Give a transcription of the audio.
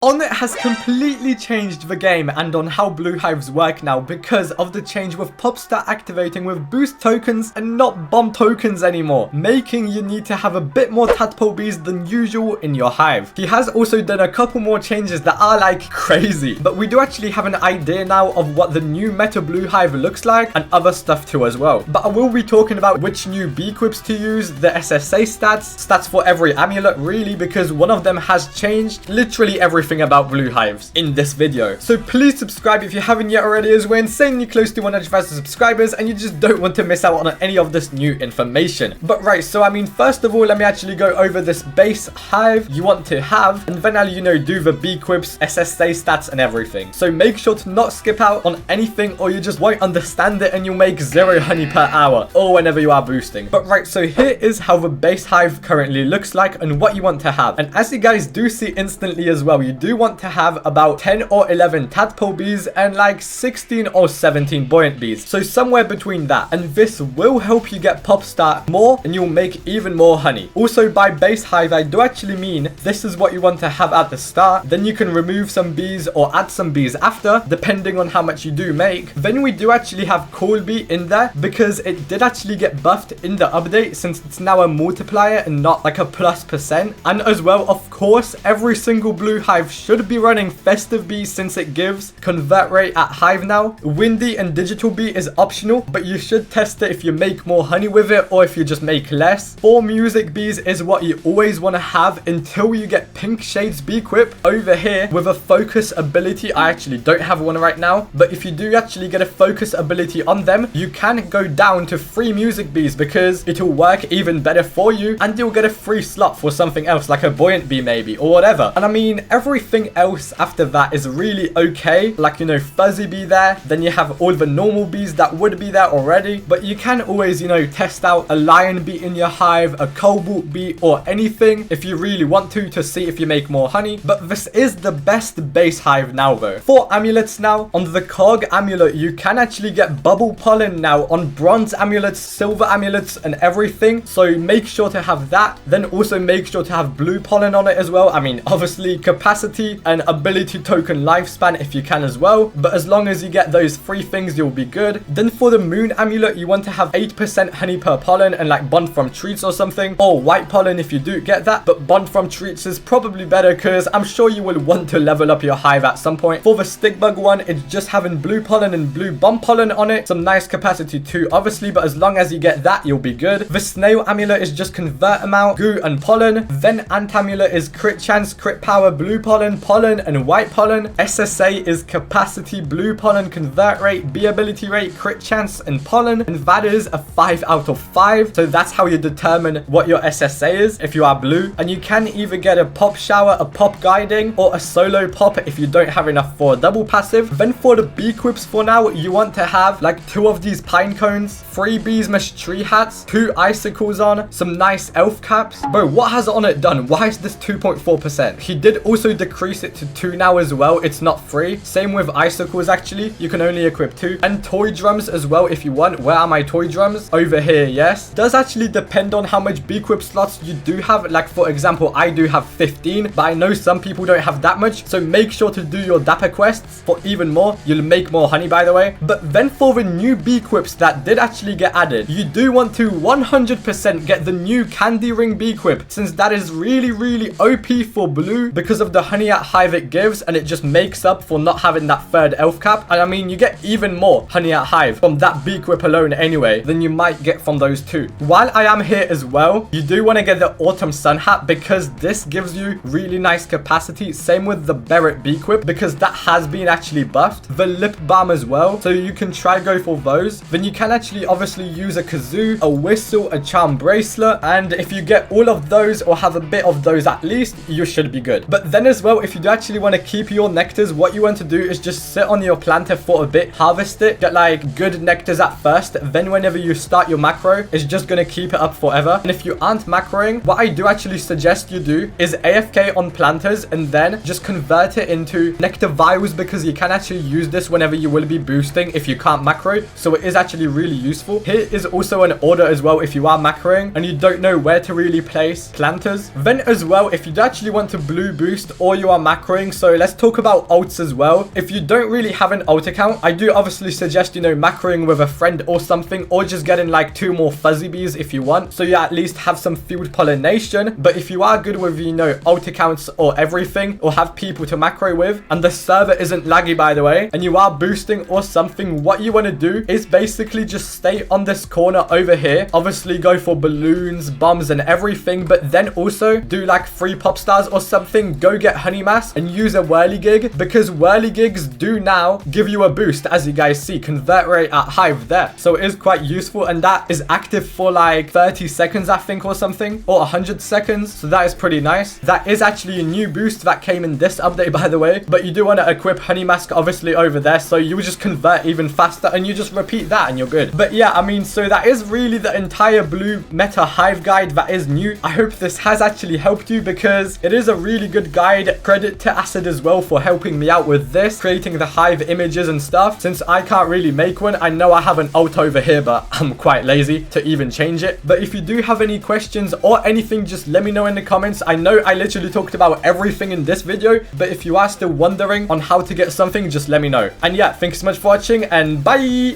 Onnit has completely changed the game and on how blue hives work now because of the change with Popstar activating with boost tokens and not bomb tokens anymore, making you need to have a bit more tadpole bees than usual in your hive. He has also done a couple more changes that are like crazy, but we do actually have an idea now of what the new meta blue hive looks like and other stuff too as well. But I will be talking about which new bee quips to use, the SSA stats for every amulet really, because one of them has changed literally everything about blue hives in this video. So please subscribe if you haven't yet already, as we're insanely close to 100,000 subscribers and you just don't want to miss out on any of this new information. But right, so I mean, first of all, let me actually go over this base hive you want to have, and then I'll, do the bee quips, SSA stats and everything. So make sure to not skip out on anything or you just won't understand it and you'll make 0 honey per hour or whenever you are boosting. But right, so here is how the base hive currently looks like and what you want to have. And as you guys do see instantly as well, you do want to have about 10 or 11 tadpole bees and like 16 or 17 buoyant bees. So somewhere between that. And this will help you get Popstar more and you'll make even more honey. Also by base hive, I do actually mean this is what you want to have at the start. Then you can remove some bees or add some bees after, depending on how much you do make. Then we do actually have Cool Bee in there because it did actually get buffed in the update since it's now a multiplier and not like a +%. And as well, of course, every single blue hive should be running festive bee since it gives convert rate at hive now. Windy and digital bee is optional, but you should test it if you make more honey with it or if you just make less. 4 music bees is what you always want to have until you get pink shades bee quip over here with a focus ability. I actually don't have one right now, but if you do actually get a focus ability on them, you can go down to 3 music bees because it'll work even better for you and you'll get a free slot for something else like a buoyant bee maybe or whatever. And I mean, everything else after that is really okay, like fuzzy bee there. Then you have all the normal bees that would be there already, but you can always test out a lion bee in your hive, a cobalt bee or anything if you really want to see if you make more honey. But this is the best base hive now though. For amulets now, on the cog amulet you can actually get bubble pollen now on bronze amulets, silver amulets and everything, so make sure to have that. Then also make sure to have blue pollen on it as well. I mean, obviously capacity and ability token lifespan if you can as well, but as long as you get those 3 things you'll be good. Then for the moon amulet you want to have 8% honey per pollen and like bond from treats or something, or white pollen if you do get that, but bond from treats is probably better because I'm sure you will want to level up your hive at some point. For the stick bug one, it's just having blue pollen and blue bomb pollen on it, some nice capacity too obviously, but as long as you get that you'll be good. The snail amulet is just convert amount, goo and pollen. Then ant amulet is crit chance, crit power, blue pollen and white pollen. SSA is capacity, blue pollen, convert rate, bee ability rate, crit chance and pollen, and that is a 5 out of 5. So that's how you determine what your SSA is if you are blue. And you can either get a pop shower, a pop guiding, or a solo pop if you don't have enough for a double passive. Then for the bee quips for now, you want to have like 2 of these pine cones, 3 bees mesh tree hats, 2 icicles on, some nice elf caps. Bro, what has Onnit done? Why is this 2.4%? He did also decrease it to 2 now as well. It's not free. Same with icicles actually. You can only equip 2. And toy drums as well if you want. Where are my toy drums? Over here, yes. Does actually depend on how much bee quip slots you do have. Like for example, I do have 15, but I know some people don't have that much. So make sure to do your dapper quests for even more. You'll make more honey by the way. But then for the new bee quips that did actually get added, you do want to 100% get the new candy ring bee quip, since that is really OP for blue because of the honey at hive it gives, and it just makes up for not having that 3rd elf cap. And I mean, you get even more honey at hive from that bee quip alone anyway than you might get from those 2. While I am here as well, you do want to get the autumn sun hat because this gives you really nice capacity. Same with the Barrett bee quip because that has been actually buffed. The lip balm as well, so you can try go for those. Then you can actually obviously use a kazoo, a whistle, a charm bracelet, and if you get all of those or have a bit of those at least, you should be good. But then as well, if you do actually want to keep your nectars, what you want to do is just sit on your planter for a bit, harvest it, get like good nectars at first, then whenever you start your macro, it's just going to keep it up forever. And if you aren't macroing, what I do actually suggest you do is AFK on planters and then just convert it into nectar vials because you can actually use this whenever you will be boosting if you can't macro. So it is actually really useful. Here is also an order as well if you are macroing and you don't know where to really place planters. Then as well, if you actually want to blue boost or or you are macroing. So let's talk about alts as well. If you don't really have an alt account, I do obviously suggest, you know, macroing with a friend or something, or just getting like 2 more fuzzy bees if you want, so you at least have some field pollination. But if you are good with, you know, alt accounts or everything, or have people to macro with, and the server isn't laggy, by the way, and you are boosting or something, what you want to do is basically just stay on this corner over here. Obviously go for balloons, bombs, and everything, but then also do like 3 pop stars or something. Go get honey mass and use a whirligig, because whirligigs do now give you a boost, as you guys see, convert rate at Hive there. So it is quite useful, and that is active for like 30 seconds, I think, or something, or 100 seconds. So that is pretty nice. That is actually a new boost that came in this update, by the way. But you do want to equip honey mask obviously over there, so you will just convert even faster, and you just repeat that and you're good. But yeah, I mean, so that is really the entire blue meta Hive guide that is new. I hope this has actually helped you, because it is a really good guide. Credit to Acid as well for helping me out with this, creating the Hive images and stuff, since I can't really make one. I know I have an alt over here, but I'm quite lazy to even change it. But if you do have any questions or anything, just let me know in the comments. I know I literally talked about everything in this video, but if you are still wondering on how to get something, just let me know. And yeah, thanks so much for watching, and bye.